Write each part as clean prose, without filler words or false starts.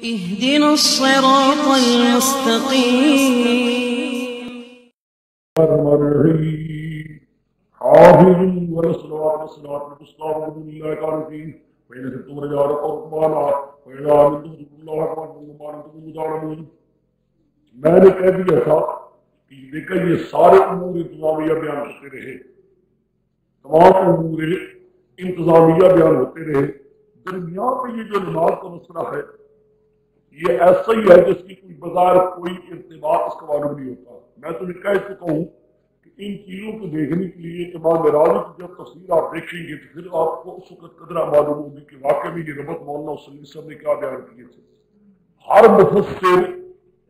اهدنا الصراط المستقيم. حافظ والصلوات والسلام والسلام لله قانتين وإن كنتم رجال وركبانا وإذا آمنتم بذكر الله أكبر وما أنتم تعلمون. میں نے کہہ دیا تھا کہ دیکھا یہ سارے امور انتظامیہ بیان ہوتے رہے، تمام امور انتظامیہ بیان ہوتے رہے، درمیان میں یہ جو نماز کا مسئلہ ہے یہ ایسا ہی ہے جس کی کوئی بظاہر کوئی ارتباط اس کا معلوم نہیں ہوتا. میں تمہیں کہہ چکا ہوں کہ ان چیزوں کو دیکھنے کے لیے امام راضی کی جب تفسیر آپ دیکھیں گے تو پھر آپ کو اس وقت قدرہ معلوم ہوگی کہ واقعی میں یہ ربط مولانا وسلم صاحب نے کیا بیان کیے تھے. ہر مفسر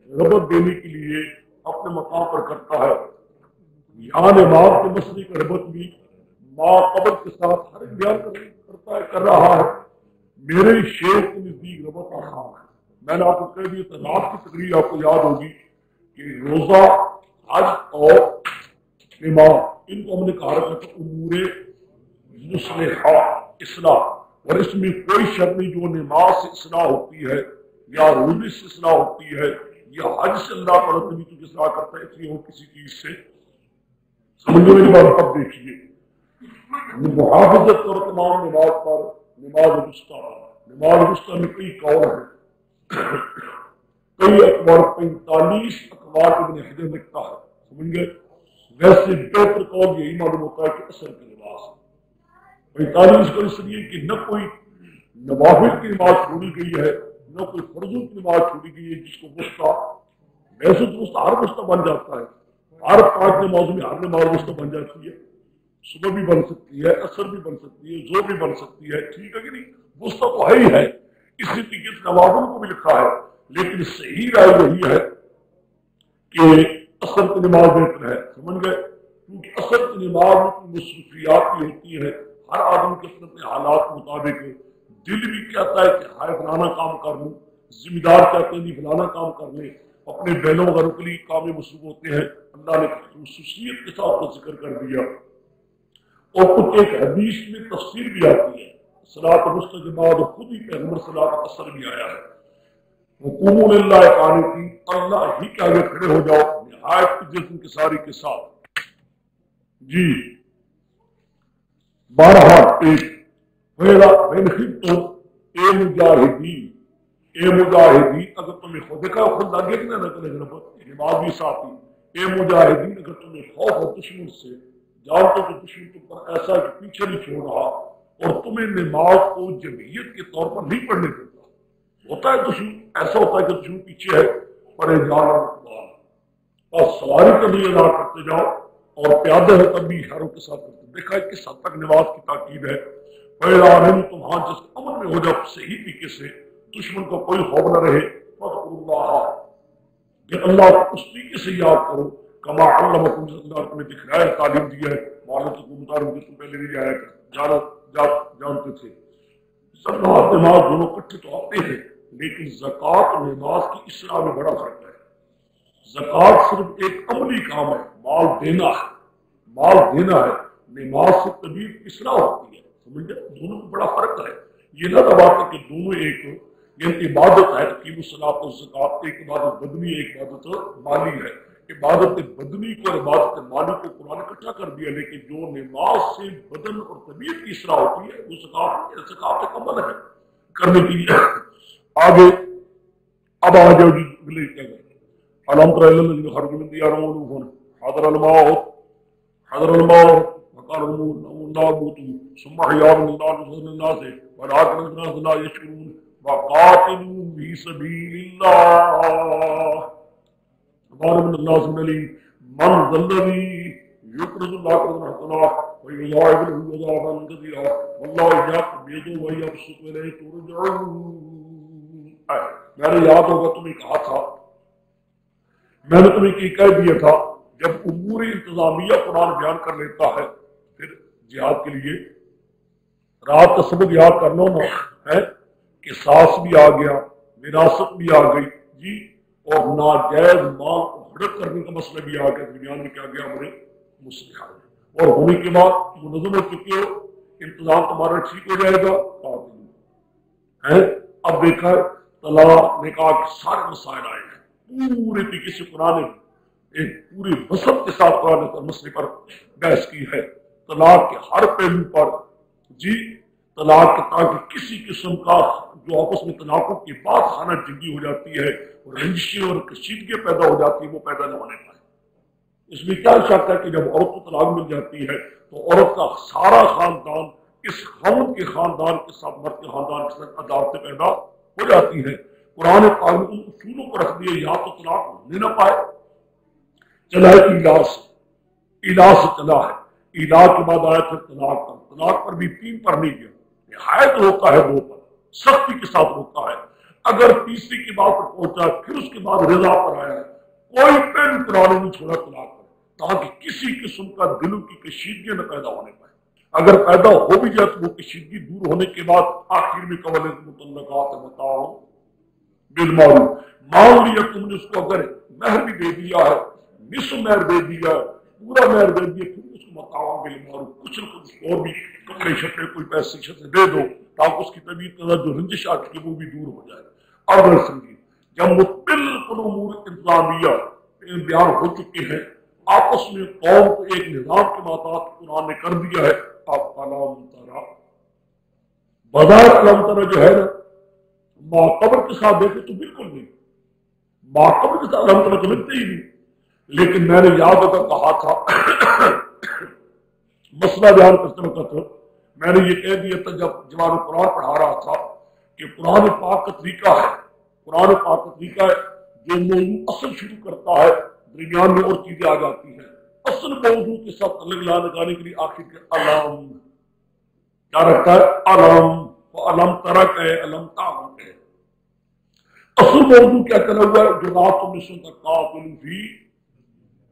ربط دینے کے لیے اپنے مقام پر کرتا ہے. یہاں امام کے مسئلے کا ربط بھی ماں قبر کے ساتھ ہر ایک بیان کرتا ہے، کر رہا ہے. میرے شیخ کے نزدیک ربط آسان ہے. میں نے آپ کو کہہ دیا تھا، رات کی تقریر آپ کو یاد ہوگی کہ روزہ، حج اور نماز ان کو ہم نے کہا رکھا تھا امور مصلحہ، اصلاح، اور اس میں کوئی شرط نہیں جو نماز سے اصلاح ہوتی ہے یا روزے سے اصلاح ہوتی ہے یا حج سے اللہ تعالیٰ تبھی تو اصلاح کرتا ہے، اس لیے وہ کسی چیز سے سمجھو میری بات. اب دیکھیے محافظت اور تمام نماز پر نماز وسطیٰ میں کئی قول ہیں، کئی اقوال، 45 اقوال ابن حجر لکھتا ہے، سمجھ گئے. ویسے بہتر قول یہی معلوم ہوتا ہے کہ اثر کی نماز 45 کو اس لیے کہ نہ کوئی نوافل کی نماز چھوڑی گئی ہے نہ کوئی فرضوں کی نماز چھوڑی گئی ہے جس کو وسطیٰ، ویسے تو وسطیٰ ہر وسطیٰ بن جاتا ہے، ہر 5 نمازوں میں ہر نماز وسطیٰ بن جاتی ہے، صبح بھی بن سکتی ہے، عصر بھی بن سکتی ہے، ظہر بھی بن سکتی ہے، ٹھیک ہے کہ نہیں. وسطیٰ تو ہے ہی ہے، اسی طریقے سے نوافل کو بھی لکھا ہے، لیکن صحیح رائے وہی ہے کہ عصر کی نماز بہتر ہے، سمجھ گئے. کیونکہ عصر کی نماز میں مصروفیات بھی ہوتی ہے، ہر آدمی کے اپنے حالات کے مطابق دل بھی کہتا ہے کہ ہائے فلانا کام کر لوں، ذمہ دار کہتے ہیں فلانا کام کر لیں، اپنے بہنوں کا رکلی کام میں مصروف ہوتے ہیں. اللہ نے خصوصیت کے ساتھ کو ذکر کر دیا. اور کچھ ایک حدیث میں تفسیر بھی آتی ہے صلاۃ الوسطیٰ کے بعد خود ہی پیغمبر صلاۃ العصر بھی آیا ہے، وقوموا للہ قانتین، اللہ ہی کے آگے کھڑے ہو جاؤ نہایت عزت انکساری کے ساتھ. جی بارہا ایک اے مجاہدین اگر تمہیں خود دیکھا خود لگے کہ نہ نماز بھی ساتھ ہی. اے مجاہدین اگر تمہیں خوف ہو دشمن سے، جانتے کہ دشمن تم پر ایسا کہ پیچھے نہیں چھوڑ رہا اور تمہیں نماز کو جمعیت کے طور پر نہیں پڑھنے دیتا. ہوتا ہے دشمن ایسا ہوتا ہے کہ دشمن پیچھے ہے پڑے جانا اور سواری کے لیے ادا کرتے جاؤ اور پیادے ہے تب بھی اشاروں کے ساتھ کرتے. دیکھا ہے کس حد تک نماز کی تاکید ہے. تم ہاں جس امن میں ہو جاؤ صحیح طریقے سے، دشمن کو کوئی خوف نہ رہے. کہ اللہ کو اس طریقے سے یاد کرو کما علمکم، اللہ تمہیں دکھلایا تعلیم دیا ہے معلوم کو مطابق تم پہلے نہیں جانتے تھے. زکوٰۃ نماز دونوں اکٹھے تو آتے ہیں لیکن زکوٰۃ اور نماز کی اصلاح میں بڑا فرق ہے. زکوٰۃ صرف ایک عملی کام ہے، مال دینا ہے، نماز سے طبیعت اصلاح ہوتی ہے. سمجھ گئے دونوں میں بڑا فرق ہے. یہ نہ بات ہے کہ دونوں ایک عبادت ہے کہ الصلاۃ والزکوٰۃ، ایک عبادت بدنی ایک عبادت مالی ہے. عبادت بدنی کو عبادت مالی کو قرآن اکٹھا کر دیا، لیکن جو نماز سے بدن اور طبیعت کی اصلاح ہوتی ہے وہ زکوٰۃ ایک عمل ہے کرنے کے لیے. آگے اب آ جاؤ جی اگلے کیا گئے علام تر الذین خرجوا من دیارہم حضر الموت وقال الموت ثم احیا من الناس ولكن الناس لا يشعرون وقاتلوا في سبيل الله وقال من الناس من ذا الذي يقرض الله قرضا حسنا ويضاعف له أضعافا كثيرا والله يقبض ويبسط إليه ترجعون. میں نے یاد ہوگا تمہیں کہا تھا، میں نے تمہیں کہہ دیا تھا جب امور انتظامیہ قرآن بیان کر لیتا ہے پھر جہاد کے لیے رات کا سبق یاد کرنا ہے کہ ساس بھی آ گیا، وراثت بھی آ گئی جی، اور ناجائز مال کو ہڑپ کرنے کا مسئلہ بھی آ گیا. درمیان میں کیا گیا ہمارے مسئلہ اور ہونے کے بعد منظم ہو چکے ہو، انتظام تمہارا ٹھیک ہو جائے گا. اب دیکھا طلاق نکاح کے سارے مسائل آئے ہیں پورے طریقے سے قرآن ایک پوری وسعت کے ساتھ قرآن پر مسئلے پر بحث کی ہے، طلاق کے ہر پہلو پر جی طلاق کے تاکہ کسی قسم کا جو آپس میں طلاقوں کے بعد خانہ جنگی ہو جاتی ہے اور رنجشیں اور کشیدگیاں پیدا ہو جاتی ہیں وہ پیدا نہ ہونے پائے۔ اس میں کیا شک ہے کہ جب عورت کو طلاق مل جاتی ہے تو عورت کا سارا خاندان اس خاوند کے خاندان کے ساتھ مرد کے خاندان کے ساتھ عداوتیں پیدا ہو جاتی ہیں۔ قرآن پاک نے ان اصولوں کو رکھ دیے، یا تو طلاق ہونے نہ پائے، چلا ہے ایلا سے چلا ہے، ایلا کے بعد آیا پھر طلاق پر بھی 3 پر نہیں گیا، نہایت روکا ہے 2 پر، سختی کے ساتھ روکا ہے۔ اگر تیسری کی بات پر پہنچا پھر اس کے بعد رضا پر آیا ہے، کوئی پہلو قرآن نہیں چھوڑا طلاق پر تاکہ کسی قسم کا دلوں کی کشیدگی نہ پیدا ہونے پائے۔ اگر پیدا ہو بھی جائے تو وہ کشیدگی دور ہونے کے بعد آخر میں قبل مطلقات بتاؤ بالمعروف، مان لیا تم نے اس کو اگر مہر بھی دے دیا ہے، نصف مہر دے دیا ہے، پورا مہر دے دیا، پھر اس کو بتاؤ بالمعروف، کچھ نہ کچھ اور بھی کپڑے شپڑے کوئی پیسے شیسے دے دو تاکہ اس کی طبیعت کا جو رنجش آ چکی وہ بھی دور ہو جائے۔ اگر سمجھیے جب وہ بالکل امور انتظامیہ بیان ہو چکے ہیں، آپس میں قوم کو ایک نظام کے ماتحت قرآن نے کر دیا ہے، آپ علام ترا بظاہر علام ترا جو ہے نا ماقبر کے ساتھ دیکھے تو بالکل نہیں، ماقبر کے ساتھ علام ترا تو ملتے ہی نہیں، لیکن میں نے یاد اگر کہا تھا مسئلہ بیان کرتے وقت میں نے یہ کہہ دیا تھا جب جوان قرآن پڑھا رہا تھا کہ قرآن پاک کا طریقہ ہے، قرآن پاک کا طریقہ ہے جو موضوع اصل شروع کرتا ہے درمیان میں اور چیزیں آ جاتی ہیں، اصل موضوع کے ساتھ الگ لگانے کے لیے آخر کے علام کیا رکھتا ہے، علام، علم ترک ہے، علم تعلم ہے۔ اصل موضوع کیا کرا ہوا ہے جو رات تم نے سنتا قاتل فی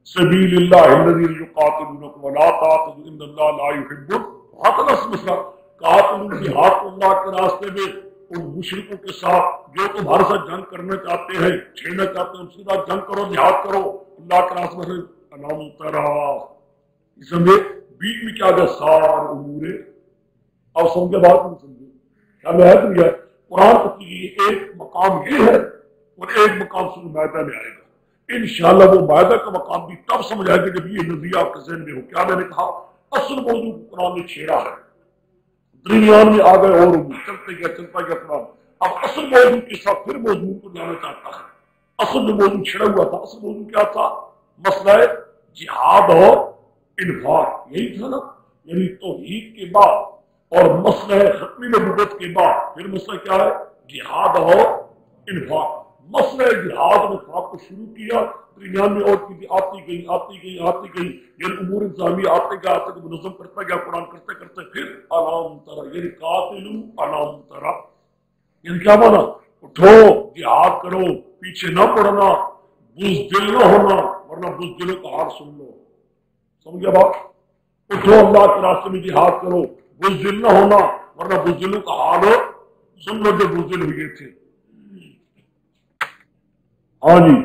سبیل اللہ الذین یقاتلونکم ولا تعتدوا ان اللہ لا یحب القاتل، مسئلہ قاتل جہاد اللہ کے راستے میں ان مشرکوں کے ساتھ جو تمہارے ساتھ جنگ کرنا چاہتے ہیں، چھیڑنا چاہتے ہیں، ان کے ساتھ جنگ کرو، جہاد کرو اللہ کے راستے میں۔ علم ترا اس میں بیچ میں کیا گیا سارے امور، اب سمجھے بات نہیں سمجھے کیا میں ہے تو یہ قرآن کی ایک مقام یہ ہے اور ایک مقام سورہ مائدہ میں آئے گا انشاءاللہ، وہ مائدہ کا مقام بھی تب سمجھ آئے گا جب یہ نظریہ آپ کے ذہن میں ہو۔ کیا میں نے کہا اصل موضوع قرآن نے چھیڑا ہے، درمیان میں آ گئے اور چلتے گیا چلتا گیا قرآن، اب اصل موضوع کے ساتھ پھر موضوع کو لانا چاہتا ہے۔ اصل جو موضوع چھڑا ہوا تھا، اصل موضوع کیا تھا، مسئلہ جہاد اور انفاق، یہی تھا نا، یعنی توحید کے بعد اور مسئلہ ختمی نبوت کے بعد پھر مسئلہ کیا ہے، جہاد اور انفاق۔ مسئلہ جہاد اور انفاق کو شروع کیا، درمیان میں اور چیزیں آتی گئی، یعنی امور انتظامیہ آتے گئے منظم کرتا گیا قرآن کرتے کرتے پھر علام ترا، یعنی قاتلو علام ترا، یعنی کیا مانا، اٹھو جہاد کرو، پیچھے نہ پڑنا، بزدل نہ ہونا، ورنہ بزدلوں کا حال سن لو، سمجھا بات، اٹھو اللہ کے راستے میں جہاد کرو، بزدل نہ ہونا ورنہ بزدلوں کا حال ہو سن لو جو بزدل ہوئے تھے۔ ہاں جی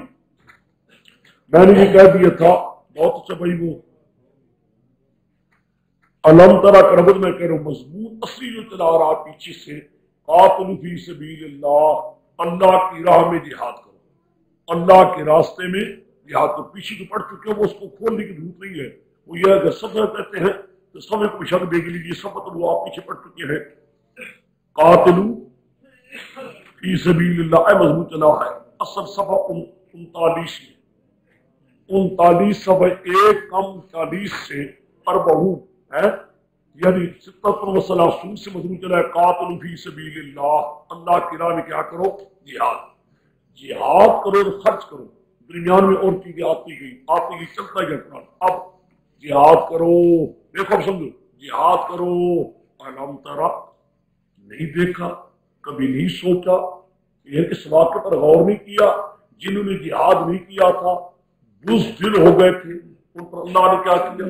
میں نے یہ کہہ دیا تھا بہت اچھا بھائی، وہ علم ترا کربت میں کہہ رہا ہوں، مضمون اصلی جو چلا رہا پیچھے سے، قاتل فی سبیل اللہ، اللہ کی راہ میں جہاد کرو، اللہ کے راستے میں جہاد کرو۔ پیچھے جو پڑھ چکے ہیں وہ اس کو کھولنے کی ضرورت نہیں ہے، وہ یہ اگر سفر کہتے ہیں تو سب کو شک دے کے لیجیے، سب مطلب وہ آپ پیچھے پڑھ چکے ہیں، قاتلو فی سبیل اللہ، اے مضمون چلا ہے اصل صفحہ 39 صفحہ 1 کم 40 سے 40 ہے، یعنی 37 سے مضمون چلا ہے قاتل فی سبیل اللہ، اللہ کی راہ میں کیا کرو، جہاد کرو اور خرچ کرو، درمیان میں اور چیزیں آتی گئی چلتا گیا قرآن، اب جہاد کرو، دیکھو اب سمجھو، جہاد کرو، علم ترا نہیں دیکھا، کبھی نہیں سوچا، یہ کہ اس واقعے پر غور نہیں کیا، جنہوں نے جہاد نہیں کیا تھا بزدل ہو گئے تھے، ان پر اللہ نے کیا کیا،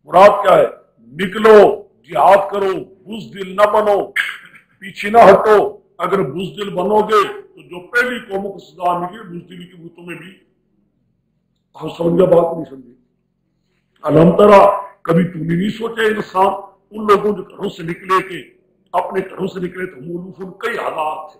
مراد کیا ہے، نکلو جہاد کرو، بزدل نہ بنو، پیچھے نہ ہٹو، اگر بزدل بنو گے تو جو پہلی قوموں کو سزا ملی بزدلی کی بوتوں میں بھی، ہم سمجھا بات نہیں سمجھے، علم ترا کبھی تم نے نہیں سوچا انسان ان لوگوں جو گھروں سے نکلے کہ اپنے گھروں سے نکلے تو مولوفن کئی ہزار تھے،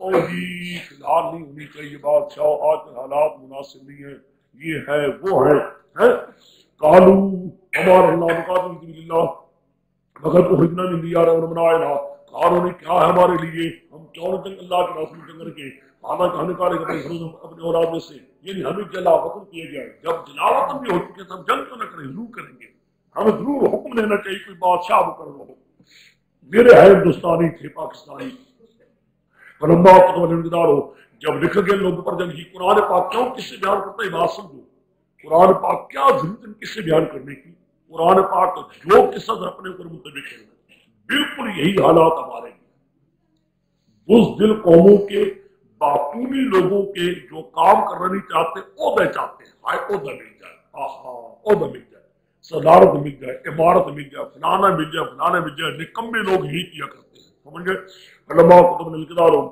اور جی فی الحال نہیں ہونی چاہیے بادشاہ، آج کے حالات مناسب نہیں ہے، یہ ہے وہ ہے کالو ہمارا اللہ مگر تو خرجنا نہیں دیا رہا اور بنائے رہا کاروں نے کیا ہے ہمارے لیے، ہم کیوں جنگ اللہ کے راستے میں جنگ کر کے حالانکہ ہمیں کارے اپنے اولاد میں سے، یعنی ہمیں جلا وطن کیے گئے، جب جلا وطن بھی ہو چکے تو ہم جنگ تو نہ کریں، ضرور کریں گے، ہمیں ضرور حکم لینا چاہیے کوئی بادشاہ مقرر ہو، میرے ہے ہندوستانی تھے پاکستانی فلما انتظار ہو، جب لکھ گئے لوگوں پر جنگ کی، قرآن پاک کیوں کس سے بیان کرتا ہے بات سمجھو، قرآن پاک کیا ضرورت ہے کس سے بیان کرنے کی، قرآن پاک جو قصہ اپنے اوپر منتبک ہے، بالکل یہی حالات ہمارے ہیں، بزدل قوموں کے باطونی لوگوں کے جو کام کرنا نہیں چاہتے عہدے چاہتے ہیں، ہائے عہدہ مل جائے، عہدہ مل جائے، صدارت مل جائے، عمارت مل جائے، فلانا مل جائے، فلانا مل جائے، نکمے لوگ ہی کیا کرتے ہیں، سمجھ گئے، علماء کتب نے لکھدار ہو،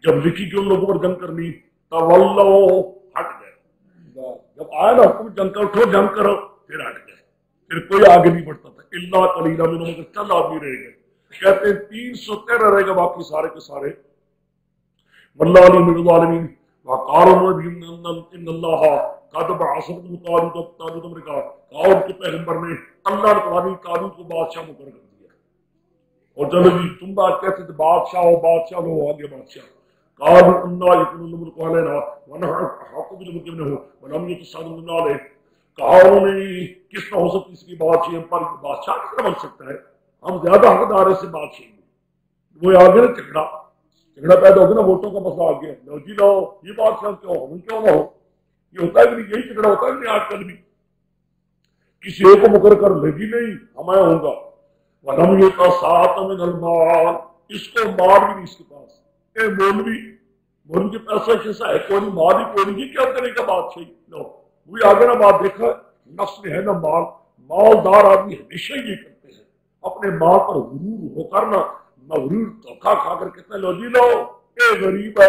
جب لکھی کہ ان لوگوں پر جنگ کرنی تولو ہٹ گئے، جب آیا نا حکم جنگ کرو اٹھو جنگ کرو پھر ہٹ گئے، پھر کوئی آگے نہیں بڑھتا تھا، اللہ قلیلا منہم مگر چند آدمی رہ گئے، کہتے ہیں 313 رہ گئے، باقی سارے کے سارے واللہ علی من الظالمین وقالوا ان اللہ قد بعث طالوت امریکہ، اور کے پیغمبر نے اللہ نے طالوت کو بادشاہ مقرر کر دیا، اور چلو جی تم بات کہتے تھے بادشاہ ہو بادشاہ ہو آگے بادشاہ، قالوا انا یکون الملک علینا ونحن احق بالملک منه ولم يتصل بنا علیہ، کہا انہوں نے کس طرح ہو سکتی اس کی بادشاہ ہم پر بادشاہ کس طرح بن سکتا ہے، ہم زیادہ حقدار ہے سے بادشاہ، وہ آگے نا جھگڑا پیدا ہو گیا نا، ووٹوں کا مسئلہ آ گیا، لو جی لو یہ بادشاہ کیوں ہو کیوں نہ ہو، یہ ہوتا ہے کہ نہیں، یہی جھگڑا ہوتا ہے کہ نہیں آج کل بھی، کسی ایک کو مقرر کر لے گی نہیں ہمیں ہوں گا، ولم یؤتا ساعۃ من المال، اس کو مال بھی نہیں اس کے پاس، اے مولوی کے پیسہ کیسا ہے، کوئی مال ہی کوئی نہیں، کیا کرے گا بادشاہی، لو وہی آگے نا بات دیکھا نفس میں ہے نا مال، مالدار آدمی ہمیشہ یہ کرتے ہیں اپنے مال پر غرور ہو کر نا مغرور دھوکا کھا کر کتنے لو جی لو اے غریب ہے،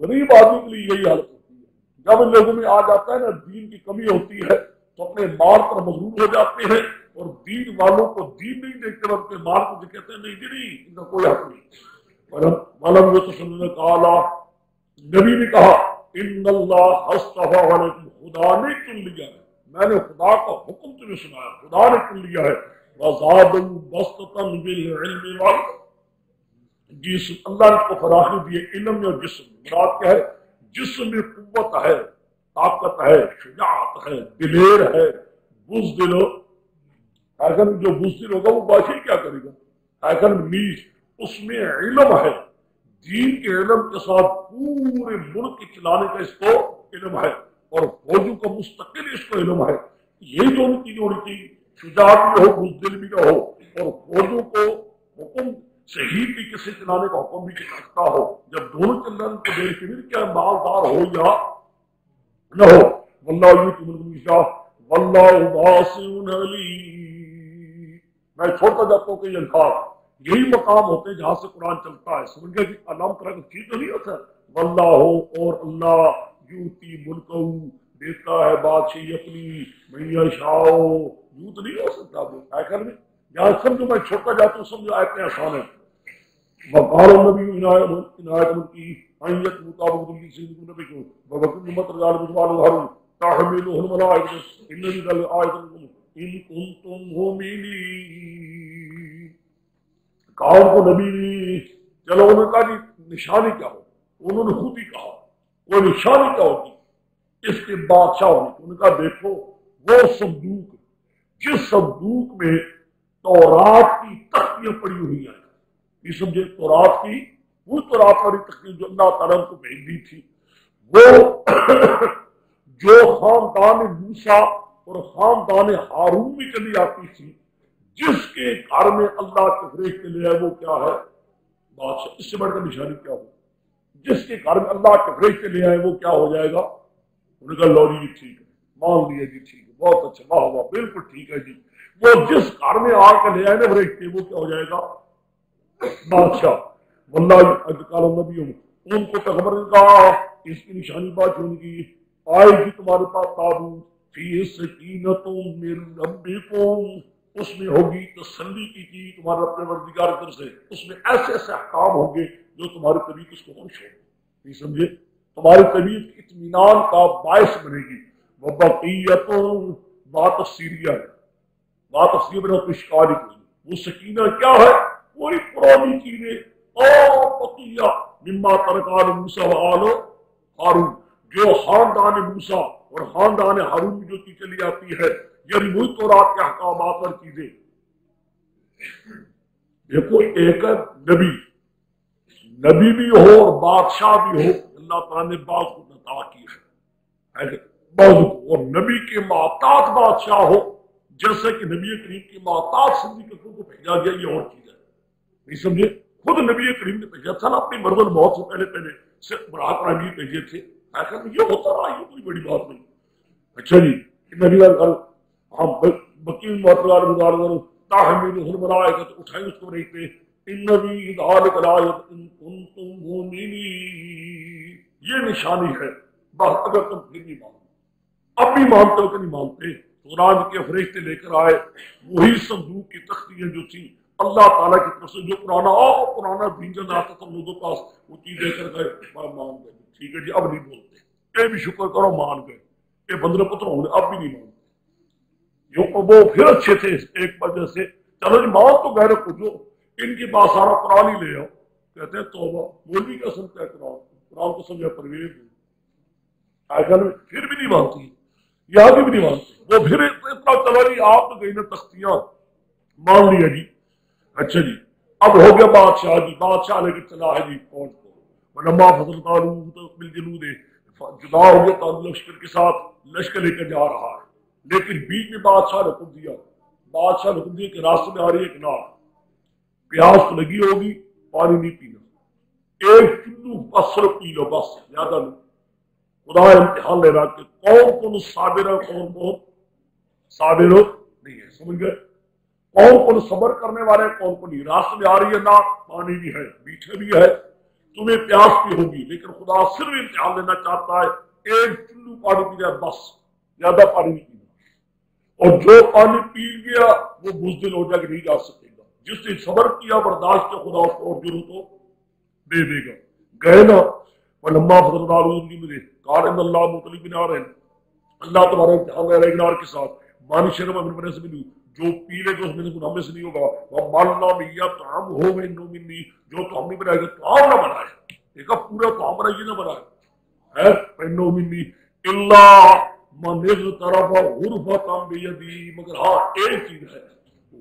غریب آدمی کے لیے یہی حالت ہوتی ہے، جب ان لوگوں میں آ جاتا ہے نا دین کی کمی ہوتی ہے تو اپنے مال پر مغرور ہو جاتے ہیں، اور دین والوں کو دین نہیں دیکھتے اپنے مال کو کہتے ہیں نہیں جی نہیں ان کا کوئی حق نہیں، معلوم یہ تو سننے کہا نبی نے کہا ان اللہ اصطفیٰ علیکم، خدا نے چن لیا ہے، میں نے خدا کا حکم تمہیں سنایا، خدا نے چن لیا ہے، وزادوا بسطۃ بالعلم جسم، اللہ نے کو فراخی دی ہے علم اور جسم، مراد کیا ہے، جسم میں قوت ہے، طاقت ہے، شجاعت ہے، دلیر ہے، بزدل ایسا جو بزدل ہوگا وہ بادشاہی کیا کرے گا، ایسا نیز اس میں علم ہے، دین کے علم کے ساتھ پورے ملک کے چلانے کا اس کو علم ہے، اور فوجوں کا مستقل اس کو علم ہے، یہی دونوں چیزیں ہونی چاہیے، شجاعت بھی ہو بزدل بھی نہ ہو، اور فوجوں کو حکم صحیح طریقے سے چلانے کا حکم بھی رکھتا ہو، جب دونوں چلنے کو دیکھ کے کیا مالدار ہو یا نہ ہو، واللہ یؤتی ملک من یشاء واللہ واسع علیم، میں چھوڑتا جاتا ہوں کہ یہ الفاظ یہی مقام ہوتے ہیں جہاں سے قرآن چلتا ہے، سمجھ گئے کہ علام طرح کا چیز تو نہیں ہوتا، واللہ ہو اور اللہ یؤتی ملکہ دیتا ہے بادشاہی اپنی من یشاء، یوں تو نہیں ہو سکتا ایسا نہیں، یہاں سمجھو میں چھوڑتا جاتا ہوں، سمجھو آیتیں آسان ہیں، وقال النبی عنایت ملکی آئیت مطابق دل کی سیدھ نبی کو وقت نمت رجال بجوال الحرم تحمیلہ الملائکہ ان نزل آیت ان کنتم مومنین، کہا ان کو نبی نے، چلو انہوں نے کہا جی نشانی کیا ہو، انہوں نے خود ہی کہا وہ نشانی کیا ہوگی اس کے بادشاہ ہونے کی، انہوں نے کہا دیکھو وہ صندوق جس صندوق میں تورات کی تختیاں پڑی ہوئی ہیں، یہ سمجھے تورات کی وہ تورات والی تختیاں جو اللہ تعالیٰ کو بھیج دی تھی، وہ جو خاندان موسیٰ اور خاندان ہارون میں چلی آتی تھی، جس کے گھر میں اللہ کے فرشتے لے آئے وہ کیا ہے بادشاہ، اس سے بڑھ کر نشانی کیا ہو، جس کے گھر میں اللہ کے فرشتے لے آئے وہ کیا ہو جائے گا، انہوں نے کہا لو جی ٹھیک ہے، مان لیا جی ٹھیک ہے، بہت اچھا، واہ واہ بالکل ٹھیک ہے جی، وہ جس گھر میں آ کے لے آئے نا فرشتے وہ کیا ہو جائے گا بادشاہ، واللہ قال النبی ان کو پیغمبر نے کہا اس کی نشانی بات ہونے کی، آئے گی تمہارے پاس تابوت فی سکینۃ من ربکم، اس میں ہوگی تسلی کی تمہارے اپنے پروردگار کی طرف سے، اس میں ایسے ایسے احکام ہوں گے جو تمہاری طبیعت اس کو خوش ہو، نہیں سمجھے؟ تمہاری طبیعت اطمینان کا باعث بنے گی۔ وہ بقیت بات تفسیریہ ہے، بات تفسیر میں اشکال ہی وہ سکینہ کیا ہے؟ پوری پرانی چیزیں اور بقیہ مما ترکان موسیٰ و آل ہارون، جو خاندان موسیٰ اور خاندان ہارون میں جو چیز چلی آتی ہے، یعنی وہی تورات کے احکامات اور چیزیں۔ دیکھو ایک نبی بھی ہو اور بادشاہ بھی ہو، اللہ تعالیٰ نے بعض کو عطا کی ہے، بعض کو، اور نبی کے محتاط بادشاہ ہو جیسے کہ نبی کریم کی محتاط صدیق اکبر کو بھیجا گیا، یہ اور چیز ہے، نہیں سمجھے؟ خود نبی کریم نے بھیجا تھا نا اپنی مرض الموت سے پہلے سے براہ رامی بھیجے تھے، یہ ہوتا رہا، یہ کوئی بڑی بات نہیں۔ اچھا جی، نبی ہم بکیل معتبار گزار تاہمی رسول بنائے گا تو اٹھائیں اس کو رہتے انبی ذالک الآیت ان کنتم مؤمنین، یہ نشانی ہے، بس اگر تم پھر نہیں مانتے، اب بھی مانتے ہو کہ نہیں مانتے؟ قرآن کے فرشتے لے کر آئے، وہی صندوق کی تختیاں جو تھی اللہ تعالیٰ کی طرف سے، جو پرانا بھینجن آتا تھا لوگوں پاس، وہ چیز لے کر گئے، مان گئے، ٹھیک ہے جی اب نہیں بولتے، یہ بھی شکر کرو مان گئے، یہ بندر پتر ہوں گے، اب بھی نہیں مانتے۔ جو وہ پھر اچھے تھے ایک وجہ سے، چلو جی مان تو گئے رکھو، جو ان کے پاس سارا قرآن ہی لے آؤ، کہتے ہیں توبہ، مولوی کا سمجھتا ہے قرآن کو سمجھا پرویز، پھر بھی نہیں مانتی، یہاں بھی نہیں مانتے، وہ پھر اتنا چلا جی آپ تو گئی نا تختیاں، مان لیا جی۔ اچھا جی اب ہو گیا بادشاہ جی، بادشاہ لے کے چلا ہے جی فوج کو، ولما فصل طالوت بالجنود، جدا ہو گیا طالوت لشکر کے ساتھ، لشکر لے کر جا رہا ہے، لیکن بیچ میں بادشاہ نے حکم دیا، کہ راستے میں آ رہی ہے ایک نار، پیاس تو لگی ہوگی، پانی نہیں پینا، ایک چلو بس پی لو، بس زیادہ نہیں۔ خدا امتحان لے رہا کہ کون صابر ہے، کون صابر نہیں ہے، سمجھ گئے؟ کون صبر کرنے والے، کون نہیں۔ راستے میں آ رہی ہے نار، پانی بھی ہے، میٹھے بھی ہے، تمہیں پیاس بھی ہوگی، لیکن خدا صرف امتحان لینا چاہتا ہے، ایک چلو پانی پی جائے بس، زیادہ پانی نہیں پینا، اور جو پانی پی گیا وہ بزدل ہو جائے کہ نہیں جا سکے گا، جس نے صبر کیا برداشت کیا، خدا اس کو اور ضرورت ہو دے دے گا۔ گئے نا ولما فضل طالوت مجھے قال ان اللہ مطلع بنار، اللہ تمہارا امتحان لے رہا ہے نار کے ساتھ، مانی شرم من بنے سے ملو، جو پی لے گا اس میں سے ہم میں سے نہیں ہوگا، وہ مالنا میا طعام ہو میں نو منی، جو تو ہم نہیں بنائے گا طعام نہ بنائے، دیکھا پورا طعام بنائے نہ بنائے ہے نو منی اللہ من اغترف غرفۃ بیدی، مگر ہاں ایک چیز ہے،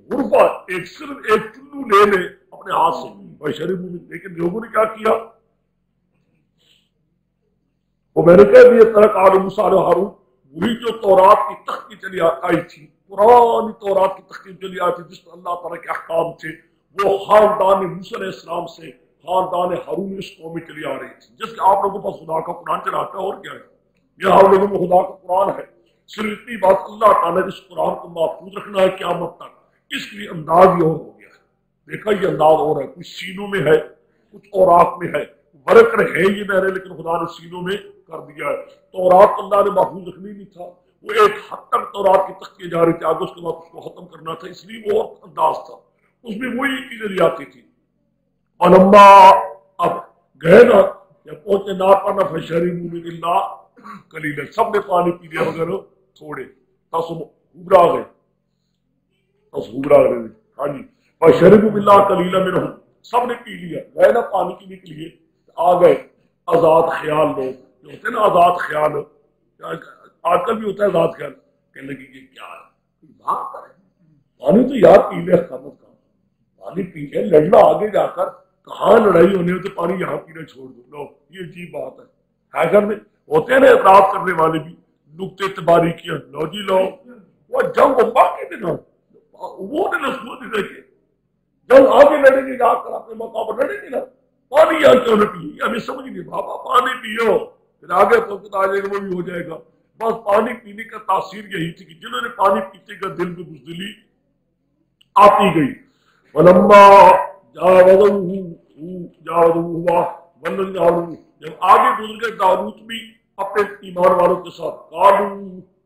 غرفہ ایک صرف ایک چلو لے لے اپنے ہاتھ سے، بشرب، لیکن لوگوں نے کیا کیا؟ وہ میں نے کہہ دیا ترک آل موسیٰ علیہ ہارون، وہی جو تورات کی تختی چلی آئی تھی، پرانی تورات کی تختی چلی آئی تھی جس میں اللہ تعالیٰ کے احکام تھے، وہ خاندان موسیٰ علیہ السلام سے خاندان ہارون اس قوم میں چلی آ رہی تھی، جس کے آپ لوگوں پر خدا کا قرآن چلاتا ہے، اور کیا ہے؟ یہ آپ لوگوں میں خدا کا قرآن ہے، صرف اتنی بات اللہ تعالیٰ نے اس قرآن کو محفوظ رکھنا ہے قیامت تک، اس لیے انداز یہ اور ہو گیا ہے، دیکھا یہ انداز اور ہے، کچھ سینوں میں ہے، کچھ اوراق میں ہے، ورق ہے یہ میرے، لیکن خدا نے سینوں میں کر دیا ہے۔ تورات اللہ نے محفوظ رکھنی نہیں تھا، وہ ایک حد تک تورات کی تختی جا رہی تھی، آگے اس کے بعد اس کو ختم کرنا تھا، اس لیے وہ انداز تھا، اس میں وہی چیزیں لی آتی تھی۔ ولما اب گئے نا، جب پہنچے نار پر نہ فشربوا من اللہ قلیلا، سب نے پانی پی لیا مگر تھوڑے، ابرا گئے، ہاں جی، فشربوا من اللہ قلیلا منہم، سب نے پی لیا، گئے نا پانی پینے کے لیے، آ گئے آزاد خیال لوگ جو ہوتے ہیں نا، آزاد خیال آج کل بھی ہوتا ہے آزاد خیال، کہنے لگے یہ کیا ہے، بات کرے پانی تو یار پی لے، خامت کا پانی پی کے لڑنا آگے جا کر کہاں لڑائی ہونے ہو تو پانی یہاں پینا چھوڑ دو، لو یہ عجیب بات ہے گھر میں ہوتے ہیں نا اعتراض کرنے والے بھی، نقطے تباری کیا، لو جی لو، وہ جنگ باقی دن وہ دیکھے جنگ آگے لڑیں گے، جا کر اپنے موقع پر لڑیں گے نا، پانی یہاں کیوں نہ پیے، ہمیں سمجھ نہیں، بابا پانی پیو، پھر آگے فرقت آ جائے گا، وہ بھی ہو جائے گا، بس پانی پینے کا تاثیر یہی تھی کہ جنہوں نے پانی پیتے کا دل میں بزدلی آتی گئی۔ ولما جب آگے گزر گئے داؤد بھی اپنے ایمان والوں کے ساتھ، قالو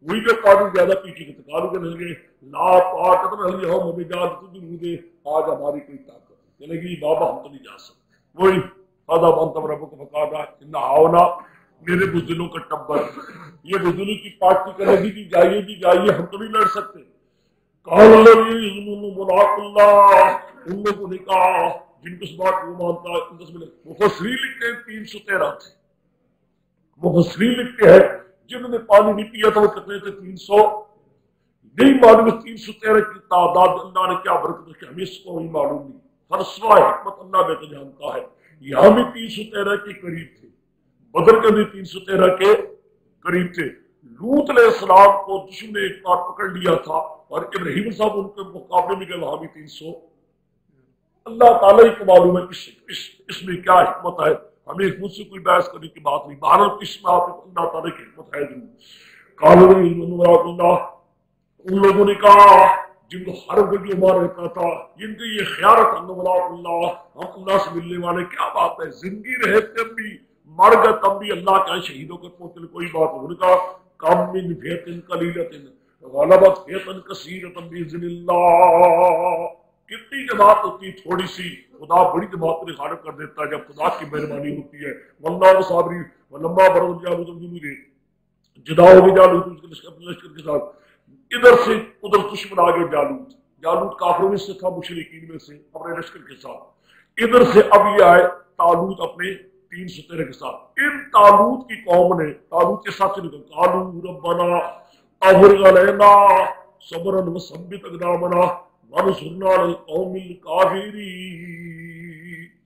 وہی کہ قالو زیادہ پیچھے کے تھے، قالو کہنے لگے لا طاقت لنا اليوم بجالوت، آج ہماری کوئی طاقت نہیں، کہنے لگی بابا ہم تو نہیں جا سکتے، وہی فاذا انت ربک فقادا ان ہاونا میرے بزدلوں کا ٹبر، یہ بزدلوں کی پارٹی کرنے کی جائیے ہم تو نہیں لڑ سکتے۔ قال الذی یظن ملاق اللہ، ان لوگوں نے کہا جن کو اس بات کو مانتا ہے، مفسرین لکھتے ہیں 313 تھے، مفسرین لکھتے ہیں جنہوں نے پانی نہیں پیا تھا وہ کتنے تھے 300، نہیں معلوم 313 کی تعداد اللہ نے کیا برکت رکھی ہمیں اس کو نہیں معلوم نہیں، فرسوا حکمت اللہ بہتر جانتا ہے۔ یہاں بھی 313 کے قریب تھے، بدر کے بھی 313 کے قریب تھے۔ لوط علیہ السلام کو دشمن نے ایک بار پکڑ لیا تھا اور ابراہیم صاحب ان کے مقابلے میں گئے، وہاں بھی 300۔ اللہ تعالیٰ ہی کو معلوم ہے اس میں کیا حکمت ہے، ہمیں مجھ سے کوئی بحث کرنے کی بات نہیں، بہرحال اس میں آپ اللہ تعالیٰ کی حکمت ہے ضرور۔ قالوا اللہ، ان لوگوں نے کہا جن کو ہر گھڑی مار رہتا تھا، جن کی یہ خیالت اللہ، ہم اللہ سے ملنے والے، کیا بات ہے، زندگی رہے تب بھی، مر گئے تب بھی اللہ کا شہیدوں کے پوتل کوئی بات نہیں۔ ان کا کم من فیتن قلیلۃ غلبت فیتن کثیرۃ باذن اللہ، کتنی جماعت ہوتی تھوڑی سی، خدا بڑی جماعت کو غالب کر دیتا ہے جب خدا کی مہربانی ہوتی ہے۔ واللہ صابری ولما برد جالوت الجنود، جدا ہو گئے جالوت لشکر کے ساتھ، ادھر سے ادھر دشمن آگے جالوت کافروں میں سے تھا، مشرکین میں سے اپنے لشکر کے ساتھ، ادھر سے اب یہ آئے طالوت اپنے 313 کے ساتھ۔ ان طالوت کی قوم نے طالوت کے ساتھ نکل، قالوا ربنا افرغ علینا صبرا وثبت اقدامنا وانصرنا علی القوم الکافرین،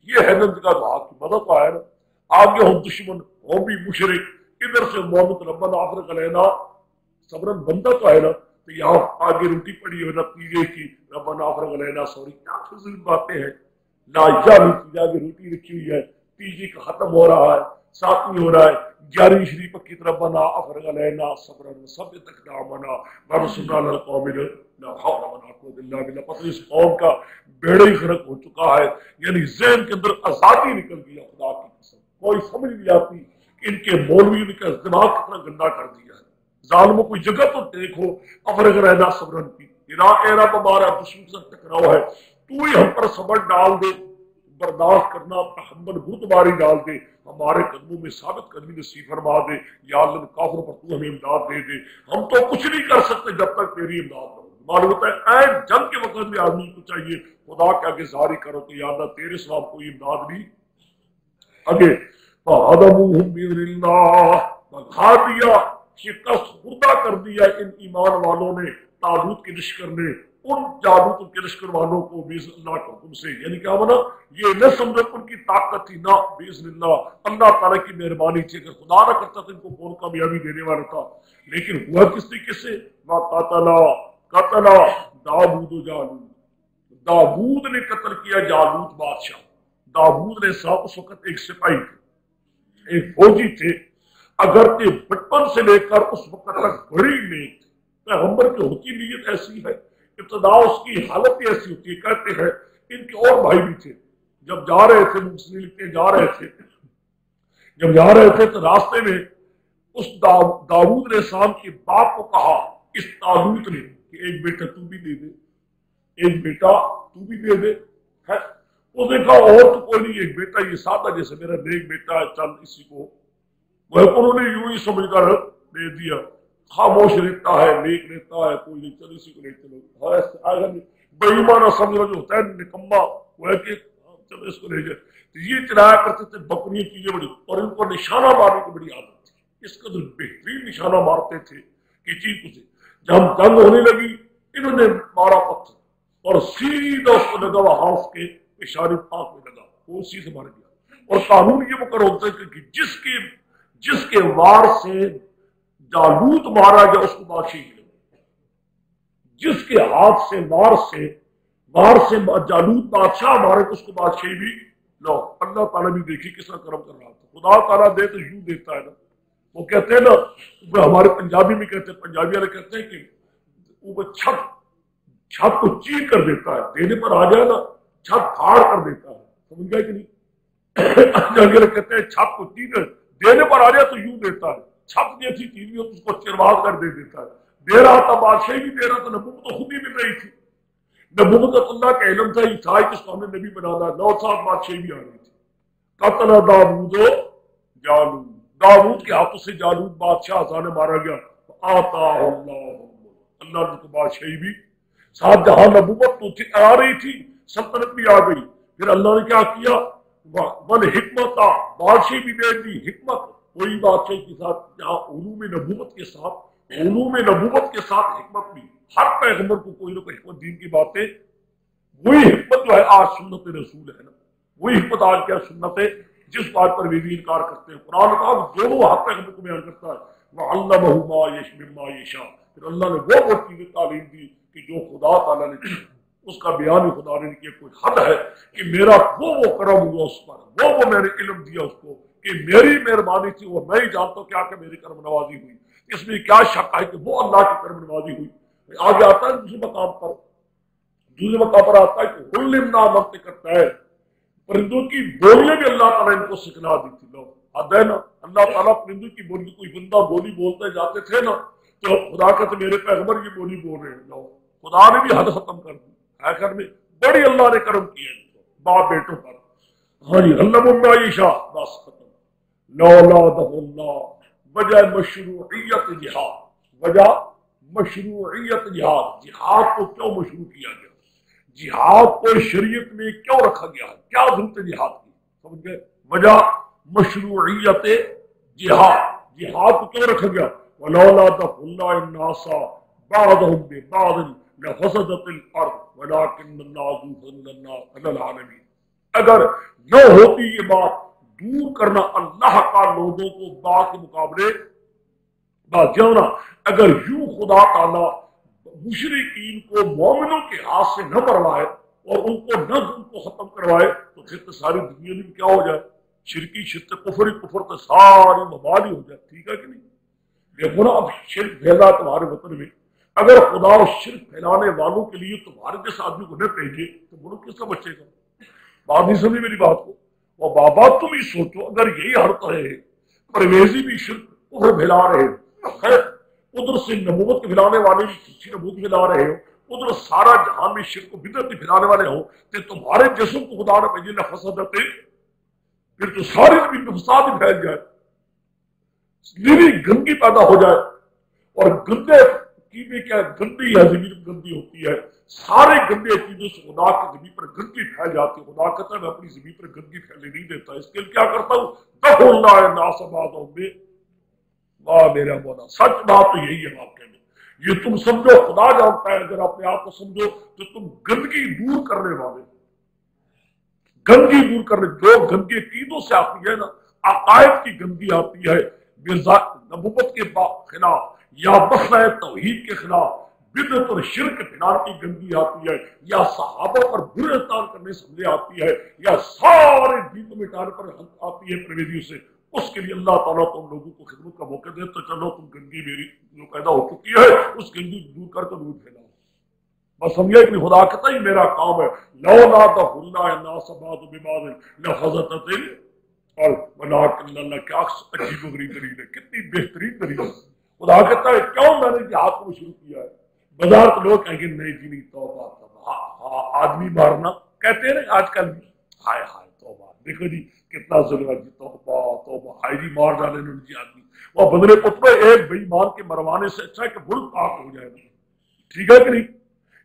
یہ ہے نا جگہ دعا کی مدد آیا نا، آگے ہم دشمن ہم بھی مشرک، ادھر سے محمد ربنا افرغ علینا صبرن بندہ تو ہے نا، تو یہاں آگے روٹی پڑی ہے نتیجے کی ربنا افرغ علینا صبرا، کیا فضل باتیں ہیں، لا یا آگے روٹی رکھی ہوئی ہے، تیجی کا ختم ہو رہا ہے، ساتویں ہو رہا ہے، 11ویں شریف کی طرف بنا افرغ علینا صبرا وثبت اقدامنا وانصرنا علی القوم لا حول ولا قوة الا بالله۔ پتہ اس قوم کا بیڑا ہی غرق ہو چکا ہے، یعنی ذہن کے اندر آزادی نکل گئی ہے، خدا کی قسم کوئی سمجھ نہیں آتی کہ ان کے مولوی کا دماغ کتنا گندا کر دیا ہے۔ ظالموں کوئی جگہ تو دیکھو افرغ علینا صبرا کی، رب ہمارا دشمن سے ٹکراؤ ہے، تو ہی ہم پر صبر ڈال دے، برداشت کرنا تحمل بردباری ڈال دے، ہمارے قدموں میں ثابت قدمی نصیب فرما دے، یا اللہ کافروں پر تو ہمیں امداد دے دے، ہم تو کچھ نہیں کر سکتے جب تک تیری امداد نہ ہو۔ معلوم ہوتا ہے اے جنگ کے وقت میں آدمی کو چاہیے خدا کے آگے زاری کرو کہ یا اللہ تیرے سوا کوئی امداد نہیں۔ آگے فَعَدَمُوهُمْ بِإِذْنِ اللَّهِ، بھگا دیا، شکست خوردہ کر دیا ان ایمان والوں نے، طالوت کے لشکر نے ان جالوت کے لشکر والوں کو باذن اللہ کے حکم سے، یعنی کیا بنا، یہ نہ سمجھو ان کی طاقت تھی، نہ باذن اللہ تعالیٰ کی مہربانی تھی، اگر خدا نہ کرتا تو ان کو کون کامیابی دینے والا تھا، لیکن ہوا کس طریقے سے، قتل داؤد جالوت، داؤد نے قتل کیا جالوت بادشاہ۔ داؤد نے صاحب اس وقت ایک سپاہی تھے، ایک فوجی تھے، اگرچہ بچپن سے لے کر اس وقت تک بڑی نیک تھے، پیغمبر کی ہوتی نیت ایسی ہے، ابتدا اس کی حالت ہی ایسی ہوتی ہے، کہتے ہیں ان کے اور بھائی بھی تھے، جب جا رہے تھے مسلم لکھتے جب جا رہے تھے تو راستے میں اس داؤد علیہ السلام کے باپ کو کہا اس طالوت نے کہ ایک بیٹا تو بھی دے دے، ایک بیٹا تو بھی دے دے، اس نے کہا اور تو کوئی نہیں، ایک بیٹا یہ سادہ جیسے میرا نیک بیٹا ہے، چل اسی کو، انہوں نے یوں ہی سمجھ کر دے دیا، خاموش رہتا ہے، نیک رہتا ہے، کوئی نہیں، چل اسی کو لے چلو، بے ایمانہ سمجھنا جو ہوتا ہے نکما، وہ ہے کہ چلو اس کو لے جائے، تو یہ چلایا کرتے تھے بکریاں چیزیں بڑی، اور ان کو نشانہ مارنے کی بڑی عادت تھی، اس قدر بہترین نشانہ مارتے تھے کہ چیز کو سے جب جنگ ہونے لگی انہوں نے مارا پتھر اور سیدھا اس کو لگا، وہاں اس کے اشارے پاک میں لگا، وہ اسی سے مار گیا۔ اور قانون یہ مقرر ہوتا ہے کہ جس کے وار سے جالوت مارا گیا اس کو بادشاہی ملے، جس کے ہاتھ سے وار سے جالوت بادشاہ مارے تو اس کو بادشاہی بھی لو۔ اللہ تعالیٰ بھی دیکھی کس طرح کرم کر رہا تھا، خدا تعالیٰ دے تو یوں دیتا ہے نا، وہ کہتے ہیں نا، ہمارے پنجابی میں کہتے ہیں، پنجابی والے کہتے ہیں کہ وہ چھت کو چیر کر دیتا ہے، دینے پر آ جائے نا چھت پھاڑ کر دیتا ہے، سمجھ گئے کہ نہیں؟ کہتے ہیں چھت کو چیر دینے پر آ جائے تو یوں دیتا ہے، چھت جیسی چیز بھی اس کو چرواز کر دے دیتا ہے، دے رہا تھا بادشاہی بھی دے رہا تھا، نبوت تو خود ہی مل رہی تھی، نبوت اللہ کا علم تھا، عیسائی جس کو ہم نے نبی بنانا 9 سال بادشاہی بھی آ رہی تھی، قتل داؤد جالوت، داؤد کے ہاتھوں سے جالوت بادشاہ آسان مارا گیا، آتا اللہ نے تو بادشاہی بھی ساتھ، جہاں نبوت تو آ رہی تھی سلطنت بھی آ گئی، پھر اللہ نے کیا کیا، بل حکمت بادشاہی بھی دے دی، حکمت وہی بادشاہی کے ساتھ جہاں علوم نبوت کے ساتھ، علوم نبوت کے ساتھ حکمت بھی، ہر پیغمبر کو کوئی نہ کوئی حکمت دین کی باتیں، وہی حکمت جو ہے آج سنت رسول ہے نا، وہی حکمت آج کیا سنت ہے جس بات پر بھی انکار کرتے ہیں۔ قرآن پاک دونوں ہر پیغمبر کو بیان کرتا ہے، وَعَلَّمَهُ مَا مِمَّا يَشَاءُ، پھر اللہ نے وہ چیزیں تعلیم دی کہ جو خدا تعالیٰ نے کی، اس کا بیان بھی خدا نے کیا۔ کوئی حد ہے کہ میرا وہ کرم ہوا اس پر، وہ میں نے علم دیا اس کو کہ میری مہربانی تھی، وہ میں ہی جانتا ہوں کیا کہ میری کرم نوازی ہوئی، اس میں کیا شک ہے کہ وہ اللہ کی کرم نوازی ہوئی۔ آگے آتا ہے دوسرے مقام پر آتا ہے کہ علمنا منطق کرتا ہے، پرندوں کی بولیاں بھی اللہ تعالیٰ ان کو سکھلا دی تھی۔ لوگ حد ہے نا، اللہ تعالیٰ پرندوں کی بولی، کوئی بندہ بولی بولتے جاتے تھے نا تو خدا کہتے میرے پیغمبر یہ بولی بول رہے ہیں، لوگ خدا نے بھی حد ختم کر دی۔ آخر میں بڑی اللہ نے کرم کیا ان کو باپ بیٹوں پر۔ ہاں جی، اللہ عائشہ بس ختم۔ اللہ وجہ مشروعیت جہاد، وجہ مشروعیت جہاد، جہاد کو کیوں مشروع کیا گیا، جہاد کو شریعت میں کیوں رکھا گیا، کیا ضرورت ہے جہاد کی، سمجھ گئے؟ وجہ مشروعیت جہاد، جہاد کو کیوں رکھا گیا، وَلَوْلَا دَفْعُ اللَّهِ النَّاسَ بَعْضَهُم بِبَعْضٍ لَفَسَدَتِ الْأَرْضُ وَلَٰكِنَّ اللَّهَ ذُو فَضْلٍ عَلَى الْعَالَمِينَ۔ اگر نہ ہوتی یہ بات دور کرنا اللہ کا لوگوں کو بات کے مقابلے بات جانا، اگر یوں خدا تعالیٰ مشرکین کو مومنوں کے ہاتھ سے نہ مروائے اور ان کو نہ ان کو ختم کروائے تو پھر تو ساری دنیا میں کیا ہو جائے، شرکی شرک کفر تو ساری مبادی ہو جائے۔ ٹھیک ہے کہ نہیں؟ دیکھو نا، اب شرک پھیلا تمہارے وطن میں، اگر خدا شرک پھیلانے والوں کے لیے تمہارے جیسے آدمی کو نہ بھیجے تو ملک کس کا بچے گا؟ بات نہیں سمجھی میری بات کو؟ وہ بابا تم ہی سوچو، اگر یہی حالت ہے، پرویزی بھی شرک کفر پھیلا رہے ہو، خیر ادھر سے نبوت کے پھیلانے والے بھی سچی نبوت پھیلا رہے ہو، ادھر سارا جہان میں شرک و بدعت پھیلانے والے ہو، تو تمہارے جسم کو خدا نے بھیجے لفسدت، پھر تو ساری زمین میں فساد ہی پھیل جائے، نیری گندگی پیدا ہو جائے، اور گندے عقیدے کیا گندی ہے، زمین گندی ہوتی ہے، سارے گندے عقیدوں سے خدا کی زمین پر گندگی پھیل جاتی ہے۔ خدا کہتا ہے میں اپنی زمین پر گندگی پھیلنے نہیں دیتا، اس کے لیے کیا کرتا ہوں، دفع اللہ الناس بعضهم ببعض۔ واہ میرا مولا، سچ بات تو یہی ہے واقعہ میں، یہ تم سمجھو خدا جانتا ہے، اگر اپنے آپ کو سمجھو تو تم گندگی دور کرنے والے، گندگی دور کرنے، جو گندگی عقیدوں سے آتی ہے نا، عقائد کی گندگی آتی ہے، نبوت کے خلاف یا مسئلہ توحید کے خلاف بدعت اور شرک پھیلانے کی گندگی آتی ہے، یا صحابہ پر برے احسان کرنے سے حملے آتی ہے، یا سارے دین کو مٹانے پر آتی ہے پرویزیوں سے، اس کے لیے اللہ تعالیٰ تم لوگوں کو خدمت کا موقع دے تو چلو تم گندگی میری جو پیدا ہو چکی ہے اس گندگی دور کر کے دور پھیلاؤ۔ بس سمجھے کہ خدا کہتا ہی میرا کام ہے، لولا دفع اللہ الناس بعضهم ببعض لفسدت الارض ولٰکن اللہ، کیا عجیب و غریب دلیل ہے، کتنی بہترین دلیل ہے۔ خدا کہتا ہے کیوں میں نے جہاد کو شروع کیا ہے؟ بازار کے لوگ کہیں گے نہیں جی نہیں، توبہ توبہ، آدمی مارنا کہتے ہیں آج کل بھی، ہائے ہائے توبہ، دیکھو جی کتنا ظلم ہے جی، توبہ توبہ، ہائے جی مار ڈالے انہوں نے جی آدمی، وہ بدلے پتلے ایک بے ایمان کے مروانے سے اچھا ہے کہ ملک پاک ہو جائے گا۔ ٹھیک ہے کہ نہیں؟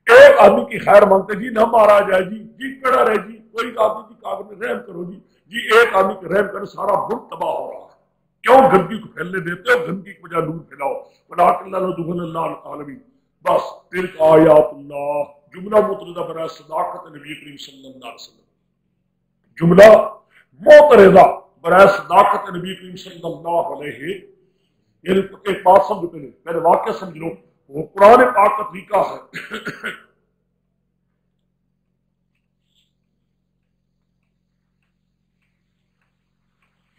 ایک آدمی کی خیر مانگتے جی نہ مارا جائے جی، جی کڑا رہے جی، کوئی آدمی کی کاغذ میں رحم کرو جی، جی ایک آدمی کے رحم کرنے سارا ملک تباہ ہو رہا ہے۔ کیوں گندگی کو پھیلنے دیتے ہو؟ گندگی کی وجہ نور پھیلاؤ، ولٰکن اللہ ذو فضل علی العالمین۔ بس تلک آیات اللہ، جملہ مترجمہ برائے صداقت نبی کریم صلی اللہ علیہ وسلم، جملہ معترضہ برائے صداقت نبی کریم صلی اللہ علیہ، یعنی ایک بات سمجھو، پہلے واقعہ سمجھ لو، وہ قرآن پاک کا طریقہ ہے۔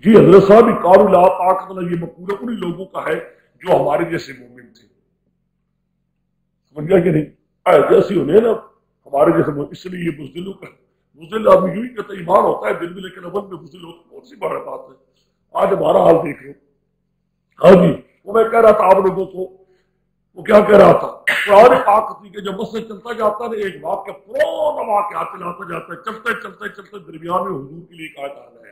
جی حضرت صاحب قالوا لا طاقت لنا، یہ مقولہ انہی لوگوں کا ہے جو ہمارے جیسے مومن تھے، سمجھ گیا کہ نہیں؟ جیسے انہیں نا ہمارے جیسے مومن، اس لیے یہ بزدلوں کا، بزدل آدمی یوں ہی کہتا ایمان ہوتا ہے دل میں لیکن اول میں بزدل ہوتا ہے، بہت سی بڑی بات ہے۔ آج ہمارا حال دیکھ لو، ہاں جی، وہ میں کہہ رہا تھا آپ لوگوں کو، وہ کیا کہہ رہا تھا، قرآن پاک کے جب مسئلہ چلتا جاتا ہے ایک واقعہ پرانا واقعہ چلاتا جاتا ہے، چلتے چلتے چلتے درمیان میں حضور کے لیے ایک آیت آ جائے،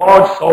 500,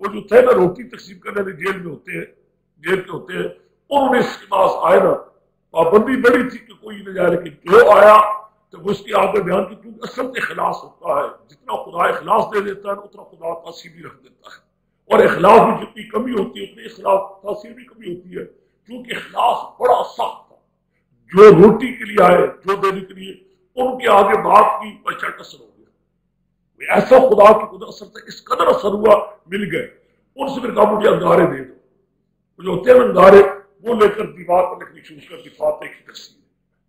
وہ جو تھے نا روٹی تقسیم کرنے والے جیل میں ہوتے ہیں، جیل کے ہوتے ہیں، انہوں نے اس کے پاس آئے نا، پابندی بڑی تھی کہ کوئی نہ جائے، لیکن جو آیا تو وہ اس کی آگے بیان کی، کیونکہ اصل اخلاص ہوتا ہے، جتنا خدا اخلاص دے دیتا ہے اتنا خدا تاثیر بھی رکھ دیتا ہے، اور اخلاص میں جتنی کمی ہوتی ہے اتنی اخلاص تاثیر بھی کمی ہوتی ہے، کیونکہ اخلاص بڑا سخت تھا۔ جو روٹی کے لیے آئے، جو دینے کے لیے، ان کے آگے بات کی پچھٹ اثر ہو گیا، ایسا خدا کی قدرت اثر تھا، اس قدر اثر ہوا، مل گئے، ان سے پھر کہا مجھے انگارے دے دو، وہ جو ہوتے ہیں انگارے وہ لے کر دیوار پر لکھنی شروع کر دی، فاتح کی تفسیر،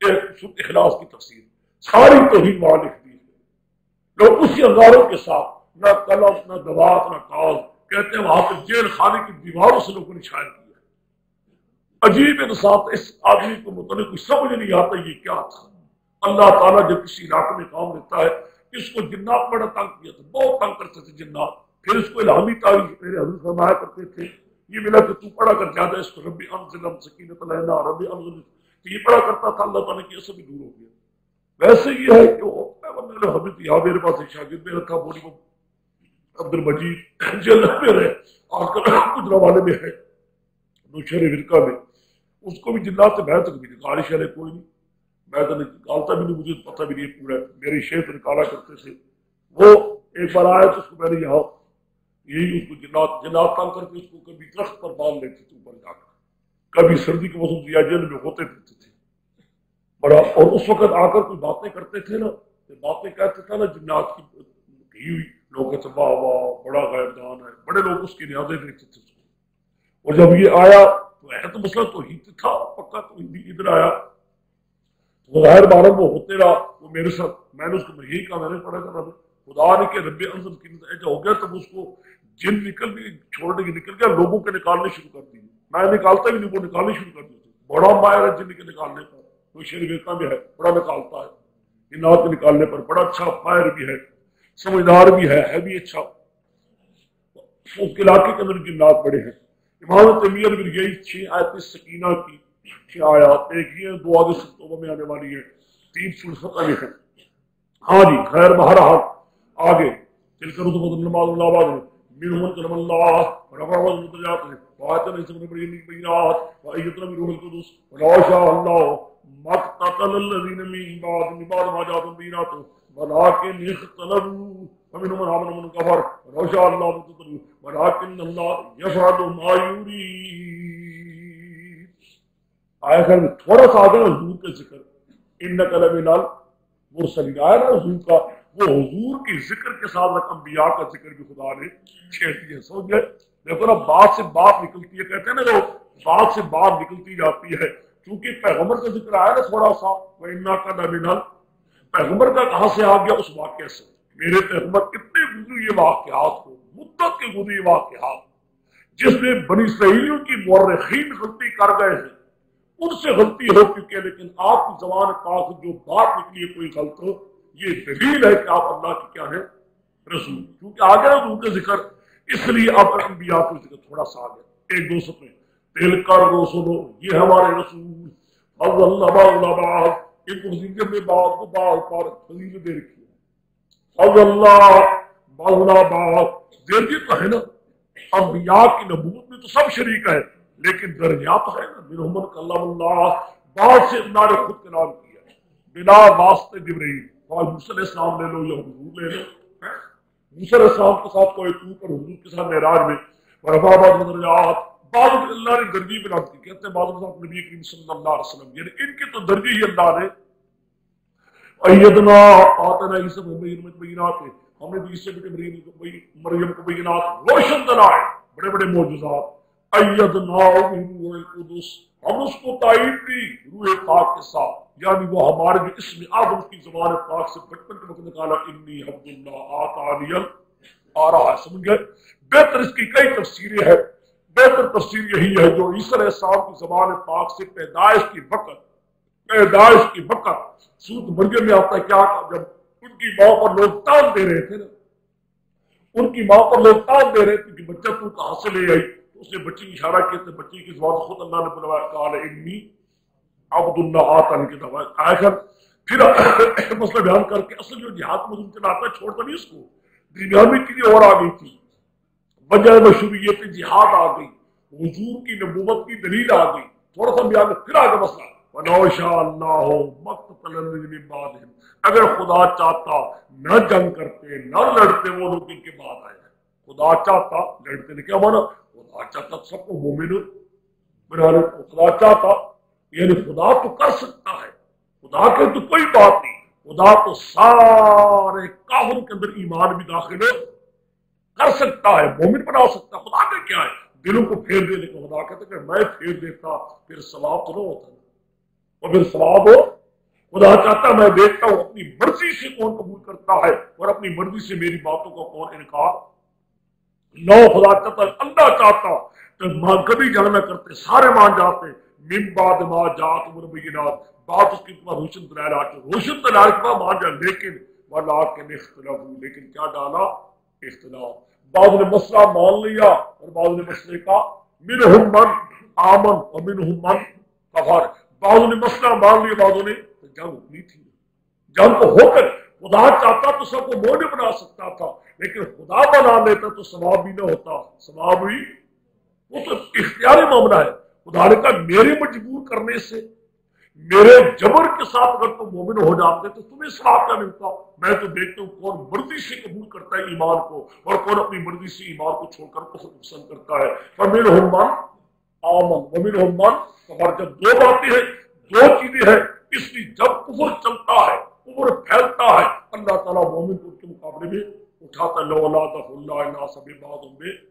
ایک اخلاص کی تفسیر، ساری توحید وہاں لکھ دی۔ لوگ اسی انگاروں کے ساتھ نہ قلم نہ دوات نہ کاغذ، کہتے ہیں وہاں پہ جیل خانے کی دیواروں سے لوگوں نے شائع کیا۔ عجیب انصاف، اس آدمی کو متعلق کچھ سمجھ نہیں آتا یہ کیا تھا۔ اللہ تعالیٰ جب کسی علاقے میں کام دیتا ہے، اس کو جنات بڑا تنگ کیا تھا، بہت تنگ کرتے تھے جنات، پھر اس کو الہامی تعریف میرے حضرت فرمایا کرتے تھے، یہ ملا کہ تو پڑھا کر زیادہ اس کو ربی انزل سکینۃ علینا ربی انزل، تو یہ پڑھا کرتا تھا، اللہ تعالیٰ کی اثر بھی دور ہو گیا۔ ویسے یہ ہے کہ میں نے حضرت یہاں میرے پاس ایک شاگرد میں رکھا، بولی وہ عبد المجید جلد میں رہے، آج کل کچھ روالے میں ہے نوشہر فرقہ میں، اس کو بھی جنات سے بہت تک بھی نکالی شہر کوئی نہیں، میں تو نکالتا بھی نہیں، مجھے پتہ بھی نہیں پورا، میری شیخ نکالا کرتے تھے۔ وہ ایک بار آیا تو اس کو میں نے یہاں یہی اس کو جنات تنگ کر کے اس کو کبھی درخت پر باندھ لیتے تھے اوپر جا کر، کبھی سردی کے موسم دیا جیل میں ہوتے پھرتے تھے بڑا، اور اس وقت آ کر کوئی باتیں کرتے تھے نا، باتیں کہتے تھے نا جنات کی کی ہوئی، لوگ کہتے واہ واہ بڑا غیر دان ہے، بڑے لوگ اس کی نیازیں دیکھتے تھے اس کو۔ اور جب یہ آیا تو ہے تو مسئلہ توحید تھا پکا، تو ادھر آیا تو ظاہر بارہ وہ ہوتے رہا، وہ میرے ساتھ، میں نے اس کو یہی کہا، میں نے پڑھا تھا خدا نے کہ رب انزل کی ایسا ہو گیا، تب اس کو جن نکل گئی، چھوڑنے کی نکل گیا، لوگوں کے نکالنے شروع کر دی، میں نکالتا بھی نہیں، وہ نکالنے شروع کر دیتے، بڑا ماہر ہے جن کے نکالنے پر، وہ شیر ویکا بھی ہے، بڑا نکالتا ہے جنات کے نکالنے پر، بڑا اچھا ماہر بھی ہے، سمجھدار بھی ہے بھی اچھا، اس کے علاقے کے اندر جنات بڑے ہیں۔ امام تیمیہ نے یہی 6 آیت سکینہ کی 6 آیات، ایک یہ 2 آگے توبہ میں آنے والی ہے، 3 سورۃ فتح میں ہے۔ ہاں جی خیر بہرحال آگے چل کر نماز اللہ آباد منہم کلم اللہ ورفع درجات وآتینا عیسی ابن مریم البینات وأیدناہ بروح القدس ولو شاء اللہ ما اقتتل الذین من بعد ما جاءتهم البینات ولکن اختلفوا فمنهم من آمن ومن کفر ولو شاء اللہ ما اقتتلوا ولکن اللہ یفعل ما یرید۔ آیا خیر تھوڑا سا آگے حضور کا ذکر، انک لمن المرسلین، آیا نا حضور کا، وہ حضور کی ذکر کے ساتھ انبیاء کا ذکر بھی خدا نے چھیڑ دیا، سمجھ گئے؟ دیکھو نا بات سے بات نکلتی ہے، کہتے ہیں نا لوگ بات سے بات نکلتی جاتی ہے، کیونکہ پیغمبر کا ذکر آیا نا تھوڑا سا، وَإِنَّا لَمِنَ، پیغمبر کا کہاں سے آ گیا اس واقعے سے، میرے پیغمبر کتنے گزری واقعات کو، مدت کے گزری واقعات جس میں بنی اسرائیلیوں کی مورخین غلطی کر گئے ہیں، ان سے غلطی ہو چکی ہے، لیکن آپ کی زبان پاک جو بات نکلی ہے کوئی غلط ہو، یہ دلیل ہے کہ آپ اللہ کی کیا ہے رسول، کیونکہ آگے رسول کا ذکر، اس لیے اب انبیاء کا ذکر تھوڑا سا آگے، ایک دو سب میں تل کر رسولو، یہ ہمارے رسول، فضل بعض، ان کو فضیلت میں بعض کو بعض پر فضیلت دے رکھی ہے، فضل بعض دے دی تو ہے نا، انبیاء کی نبوت میں تو سب شریک ہے، لیکن درجات ہے نا، منہم کلم اللہ، بعض سے اللہ نے خود کلام کیا بلا واسطے جبرائیل، موسیٰ علیہ السلام لے لو یا حضور لے لو، موسیٰ علیہ السلام کے ساتھ کوئی طور پر حضور کے ساتھ معراج میں، ورفع بعض درجات، بعض اللہ نے درجے بنا دی، کہتے ہیں بعض کے نبی کریم صلی اللہ علیہ وسلم، یعنی ان کے تو درجے ہی اللہ نے ایدنا آتنا عیسی ابن مریم البینات، ہم نے عیسی ابن مریم کو بینات روشن دلائے، بڑے بڑے معجزات، ایدنا روح القدس، ہم اس کو تائید دی روح پاک کے ساتھ، یعنی وہ ہمارے جو اسم اعظم کی زبان پاک سے بچپن کے وقت نکالا، انی عبد اللہ آتانی آ رہا ہے، سمجھ گئے؟ بہتر اس کی کئی تفسیریں ہیں، بہتر تفسیر یہی ہے جو عیسی علیہ السلام کی زبان پاک سے پیدائش کی وقت سورۃ مریم میں آتا ہے، کیا جب ان کی ماں پر لوگ تان دے رہے تھے نا، ان کی ماں پر لوگ تان دے رہے تھے کہ بچہ تو کہاں سے لے آئی، تو اس نے بچی کی اشارہ کیا تھا، بچی کی زبان خود اللہ نے بلوایا، قال انی عبد اللہ آتانی کی دعوت آیا کر، پھر مسئلہ بیان کر کے اصل جو جہاد مضمون چلاتا ہے چھوڑتا نہیں اس کو، درمیان میں چیزیں اور آ گئی تھی، وجہ مشروعیت جہاد آ گئی، حضور کی نبوت کی دلیل آ گئی، تھوڑا سا بیان پھر آگے مسئلہ وَلَوْ شَاءَ اللَّهُ مَقْتَتَلَ الَّذِينَ مِن بَعْدِهِمْ، اگر خدا چاہتا نہ جنگ کرتے نہ لڑتے وہ لوگ ان کے بعد آئے ہیں. خدا چاہتا لڑتے نے کیا مانا؟ خدا چاہتا سب کو مومن بنا لے. خدا چاہتا یعنی خدا تو کر سکتا ہے، خدا کے تو کوئی بات نہیں، خدا تو سارے کافر کے اندر ایمان بھی داخل کر سکتا ہے، مومن بنا سکتا ہے. خدا کا کیا ہے؟ دلوں کو پھیر دینے کو خدا کہتا کہ میں پھیر دیتا پھر ثواب تو نہ ہوتا، اور پھر ثواب ہو. خدا چاہتا میں دیکھتا ہوں اپنی مرضی سے کون قبول کرتا ہے اور اپنی مرضی سے میری باتوں کا کون انکار. لو خدا چاہتا اللہ چاہتا تو کبھی جنگ نہ کرتے، سارے مان جاتے. من بعد ما جاءتهم البینات، بات اس کی روشن دلائل آ کے روشن دلائل کے بعد مان جا. لیکن ولکن اختلافوا، لیکن کیا ڈالا؟ اختلاف. بعض نے مسئلہ مان لیا اور بعض نے مسئلے کا منہم من آمن اور منہم من کفر. بعض نے مسئلہ مان لیا، بعضوں نے جنگ اپنی تھی. جنگ کو ہو کر خدا چاہتا تو سب کو مومن بنا سکتا تھا، لیکن خدا بنا لیتا تو ثواب بھی نہ ہوتا. ثواب بھی وہ تو اختیاری معاملہ ہے. خدا نے کہا میرے مجبور کرنے سے، میرے جبر کے ساتھ اگر تم مومن ہو جاتے تو تمہیں ثواب کیا ملتا؟ میں تو دیکھتا ہوں کون مرضی سے قبول کرتا ہے ایمان کو اور کون اپنی مرضی سے ایمان کو چھوڑ کر کفر پسند کرتا ہے. فَمِنْهُمْ مَنْ آمَنَ وَمِنْهُمْ مَنْ کفر. جب دو باتیں ہیں، دو چیزیں ہیں، اس لیے جب کفر چلتا ہے، کفر پھیلتا ہے، اللہ تعالیٰ مومن کو کے مقابلے میں اٹھاتا ہے. لَوْلَا دَفْعُ اللَّهِ النَّاسَ بِبَعْضِهِم بِبَعْضٍ،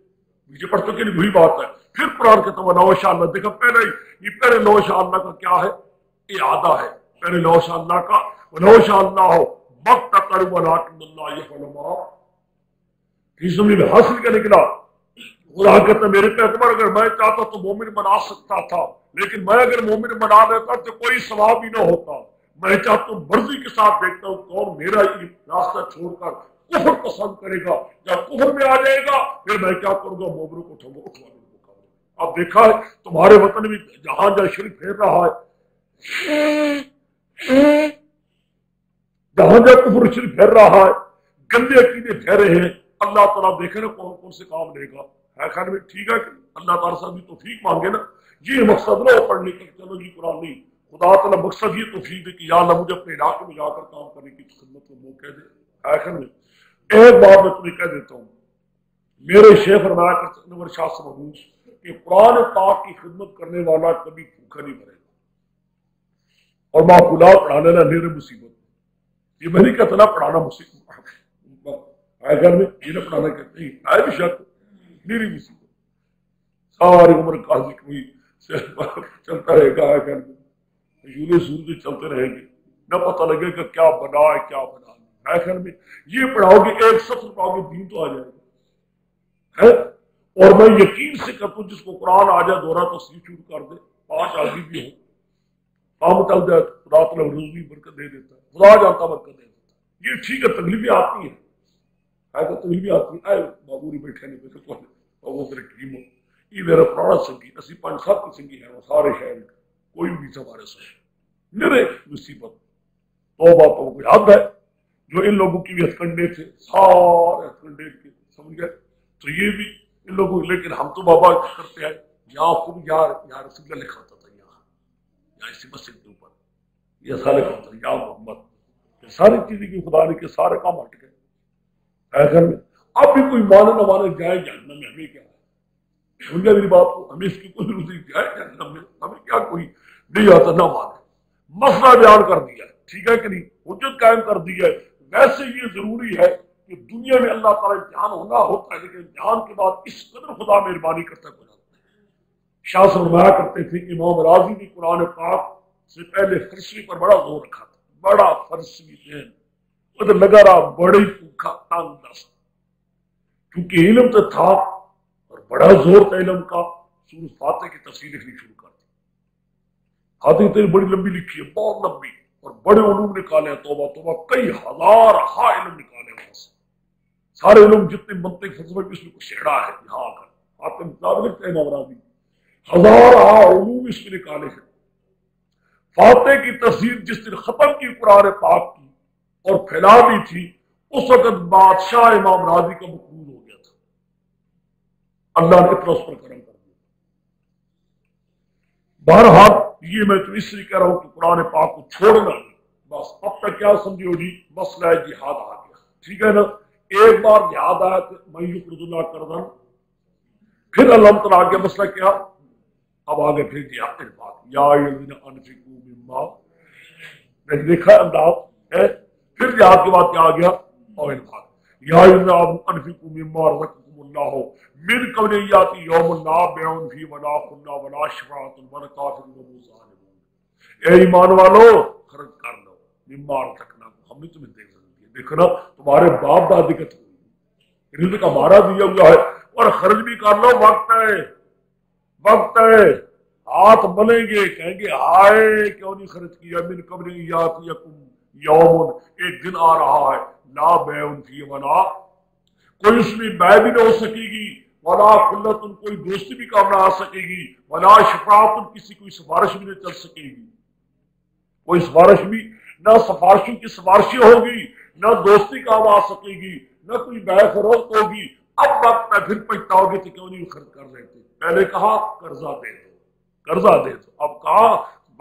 مجھے پڑھ چکے نہیں وہی بات ہے. پھر قرآن کہتا ہے لو شاء اللہ. دیکھا پہلے یہ پہلے لو شاء اللہ کا کیا ہے؟ اعادہ ہے. پہلے لو شاء اللہ کا لو شاء اللہ ہو مقتتلوا ولکن اللہ یفعل ما یشاء. میں حاصل کیا نکلا؟ خدا کہتا ہے میرے پیغمبر اگر میں چاہتا تو مومن بنا سکتا تھا، لیکن میں اگر مومن بنا دیتا تو کوئی ثواب ہی نہ ہوتا. میں چاہتا ہوں مرضی کے ساتھ دیکھتا ہوں کون میرا راستہ چھوڑ کر کفر پسند کرے گا. جب کفر میں آ جائے گا پھر میں کیا کروں گا؟ مومنوں کو اٹھوا دوں گا. اب دیکھا ہے تمہارے وطن میں جہاں جہاں شرک پھیر رہا ہے، جہاں جہاں کفر شرک پھیر رہا ہے، گندے عقیدے پھیرے ہیں، اللہ تعالیٰ دیکھے نا کون کون سے کام لے گا. ہے خیر میں ٹھیک ہے کہ اللہ تعالیٰ سے بھی توفیق مانگے نا. یہ مقصد نہ ہو پڑھنے کا چلو جی قرآن نہیں. خدا تعالیٰ مقصد یہ توفیق دے کہ یا اللہ مجھے اپنے علاقے میں جا کر کام کرنے کی خدمت کو موقع دے. آخر میں ایک بات میں تمہیں کہہ دیتا ہوں، میرے شیخ فرمایا کرتے انور شاہ سے محبوس کہ قرآن پاک کی خدمت کرنے والا کبھی بھوکا نہیں مرے گا. اور معقولات پڑھا لینا میرے مصیبت. یہ میں نہیں کہتا نا پڑھانا مصیبت ہے، گھر میں یہ نہ پڑھانا کہتے ہیں آئے بھی شک میری مصیبت. ساری عمر قاضی کوئی چلتا رہے گا، گھر میں یوں سورج چلتے رہیں گے، نہ پتہ لگے گا کیا بنا ہے کیا بنا ہے. گھر میں یہ پڑھاؤ گے ایک سفر پڑھاؤ گے دین تو آ جائے گا ہے. اور میں یقین سے کرتا ہوں جس کو قرآن آ جائے دورہ تفسیر شروع کر دے، 5 آدمی بھی ہو، کام چل جائے، خدا تعالیٰ روزی برکت دے دیتا ہے، خدا جانتا برکت دے دیتا ہے. یہ ٹھیک ہے تکلیفیں آتی ہیں، تو تکلیفیں آتی ہیں. بابوری بیٹھے نہیں بیٹھے کون وہ میرے ٹیم ہو، یہ میرا پرانا سنگی، اسی 5-7 کی سنگی ہے وہ سارے شہر کوئی بھی ہمارے سے میرے مصیبت. تو باتوں کو یاد ہے جو ان لوگوں کی بھی ہتھکنڈے تھے، سارے ہتھکنڈے کے سمجھ گئے. تو یہ بھی ان لوگوں، لیکن ہم تو بابا کرتے ہیں یہاں خوب یار رسول اللہ لکھا ہوتا تھا، یہاں اسی مسجد کے اوپر یہ ایسا لکھا ہوتا تھا یا محمد. ساری چیزیں کی خدا نے کے سارے کام ہٹ گئے. ایسا میں اب بھی کوئی مانے نہ مانے جائے جہنم میں، ہمیں کیا ہے؟ سن گیا میری بات کو، ہمیں اس کی کوئی ضرورت نہیں جائے جہنم میں، ہمیں کیا کوئی نہیں آتا نہ مانے. مسئلہ بیان کر دیا ہے، ٹھیک ہے کہ نہیں، حجت قائم کر دی ہے. ویسے یہ ضروری ہے کہ دنیا میں اللہ تعالیٰ امتحان ہونا ہوتا ہے، لیکن امتحان کے بعد اس قدر خدا مہربانی کرتا ہے. شاہ سے فرمایا کرتے تھے کہ امام راضی نے قرآن پاک سے پہلے فرشی پر بڑا زور رکھا تھا. بڑا فرشی ذہن ادھر لگا رہا، بڑے بھوکا تنگ دست، کیونکہ علم تو تھا اور بڑا زور تھا علم کا. سورۃ فاتح کی تفسیر لکھنی شروع کر دی. فاتح تو بڑی لمبی لکھی ہے، بہت لمبی، اور بڑے علوم نکالے ہیں. توبہ توبہ، کئی ہزار علم نکالے وہاں سے. سارے علوم جتنے منطق فلسفہ اس میں کچھ چھیڑا ہے یہاں آ کر. فاتح مطابق لکھتے ہیں امام راضی، ہزار علوم اس میں نکالے ہیں. فاتح کی تفسیر جس دن ختم کی قرآن پاک کی اور پھیلا دی تھی، اس وقت بادشاہ امام راضی کا مقبول ہو گیا تھا. اللہ نے اتنا اس پر کرم کر دیا۔ بہرحال یہ میں تو اس لیے کہہ رہا ہوں کہ قرآن پاک کو چھوڑنا نہیں، بس اب تک کیا سمجھو جی، مسئلہ جہاد آ گیا، ٹھیک ہے نا؟ ایک بار جہاد آیا کہ میں یقرض اللہ قرضا، پھر اللہ تعالیٰ آگے مسئلہ کیا، اب آگے پھر جہاد بات یا انفقوا مما، میں نے دیکھا انداز ہے، پھر جہاد کے بعد کیا آ گیا، اور انفاق یا انفقوا مما رزقکم اللہ من قبل ان یاتی یوم لا بیع فیہ ولا خلہ ولا شفاعۃ والکافرون هم الظالمون۔ اے ایمان والو خرچ کر لو، مما رزقناکم، ہم نے تمہیں دے دیا، دیکھو نا تمہارے باپ دادی کا رزق ہمارا دیا ہوا ہے، اور خرچ بھی کر لو، وقت ہے، وقت ہے، ہاتھ ملیں گے، کہیں گے ہائے کیوں نہیں خرچ کیا، من قبل ان یاتیکم یوم، ایک دن آ رہا ہے، لا بیع فیہ ولا، کوئی اس میں بیع بھی نہ ہو سکے گی، ولا خلت، کوئی دوستی بھی کام نہ آ سکے گی، ولا شفاعت، کسی کوئی سفارش بھی نہیں چل سکے گی، کوئی سفارش بھی نہ، سفارشوں کی سفارشیں ہوگی، نہ دوستی کام آ سکے گی، نہ کوئی بیع فروخت ہوگی۔ اب وقت میں پھر پچھتاؤ گے تو کیوں نہیں خرچ کر رہے تھے، پہلے کہا قرضہ دے دو، قرضہ دے دو، اب کہا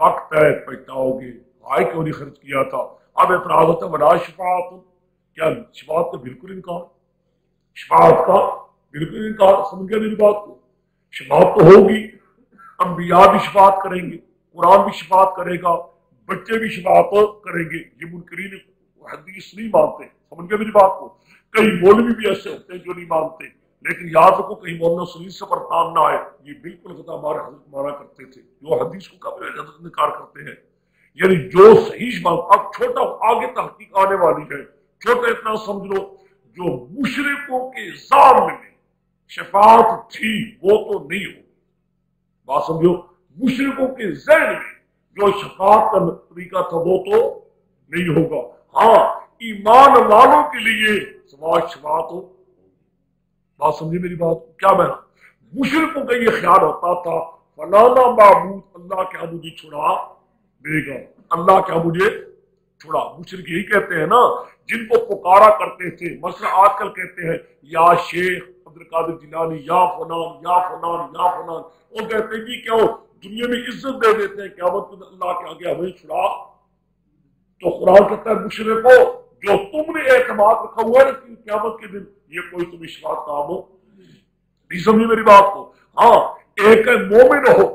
وقت ہے پچھتاؤ گے، آئے کیوں نہیں خرچ کیا تھا۔ اب اعتراض ہوتا ہے ولا شفاعت، کیا شفاعت کا بالکل انکار، شفاعت کا بالکل انکار، سمجھ گئے میری بات کو؟ شفاعت تو ہوگی، انبیاء بھی شفاعت کریں گے، قرآن بھی شفاعت کرے گا، بچے بھی شفاعت کریں گے، یہ منکرین حدیث نہیں مانتے، سمجھ گئے میری بات کو؟ کئی مولوی بھی ایسے ہوتے ہیں جو نہیں مانتے، لیکن یاد رکھو کہیں مولانا سنی سے پرتان نہ آئے، یہ بالکل خطا ہمارے حضرت مانا کرتے تھے، جو حدیث کو قبل حضرت انکار کرتے ہیں، یعنی جو صحیح بات، اب چھوٹا آگے تحقیق آنے والی ہے، چھوٹا اتنا سمجھ لو، جو مشرکوں کے ذہن میں شفاعت تھی وہ تو نہیں ہوگی، بات سمجھو، مشرکوں کے ذہن میں جو شفاعت کا طریقہ تھا وہ تو نہیں ہوگا، ہاں ایمان والوں کے لیے شفاعت ہو، بات سمجھے میری بات کو؟ کیا میں مشرکوں کا یہ خیال ہوتا تھا فلانا معبود اللہ کیا مجھے چھڑا دے گا، اللہ کیا مجھے چھڑا، مشرک یہی کہتے ہیں نا، جن کو پکارا کرتے تھے، مثلا آج کل کہتے ہیں یا شیخ عبدالقادر جیلانی، یا فلان یا فلان یا فلان، وہ کہتے ہیں کہ کیوں دنیا میں عزت دے دیتے ہیں، قیامت میں اللہ کے آگے ہمیں چھڑا، تو قرآن کہتا ہے مشرکو جو تم نے اعتماد رکھا ہوا ہے کہ قیامت کے دن یہ کوئی تم اشفاق کام ہو، نہیں سمجھی میری بات کو؟ ہاں ایک ہے مومن ہو،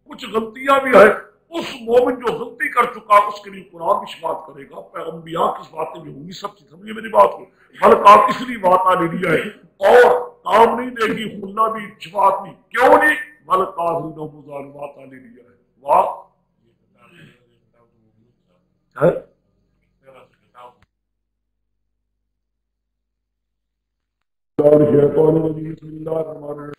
کچھ غلطیاں بھی ہیں، اس مومن جو غلطی کر چکا اس کے لیے قرآن بھی شفاعت کرے گا، پیغمبر کی باتیں بھی ہوں گی، سب چیز سمجھے میری بات کو؟ بلکہ آپ اس لیے بات آ لیا ہے، اور کام نہیں دے گی، خلنا بھی شفاعت بھی، کیوں نہیں؟ بلکہ بات آ لیا ہے، واہ بسم اللہ الرحمن الرحیم۔